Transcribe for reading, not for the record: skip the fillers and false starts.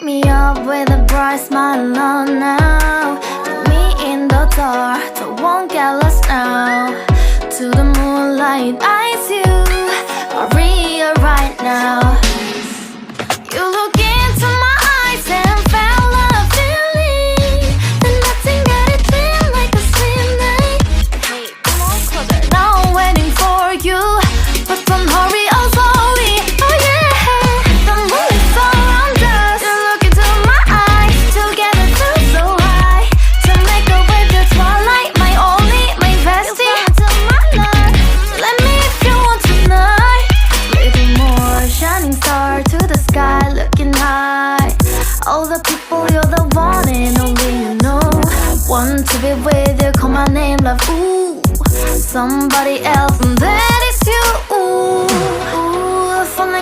Wake me up with a bright smile on now. Put me in the dark, so won't get lost now. To the moonlight, eyes you, Maria right now. You look into my eyes and felt a feeling that nothing got it feel like a slim night. Hey, come on closer. Now I'm waiting for you, but don't hurry, oh slowly. Oh yeah, the moon is around us. You look into my eyes, together feel so high. To make a way the twilight, my only, my bestie. You come into my life, let me if you want tonight. Little more shining star to the sky, looking high. All the people, you're the one and only you know. Want to be with you, call my name, love, ooh. Somebody else, and that is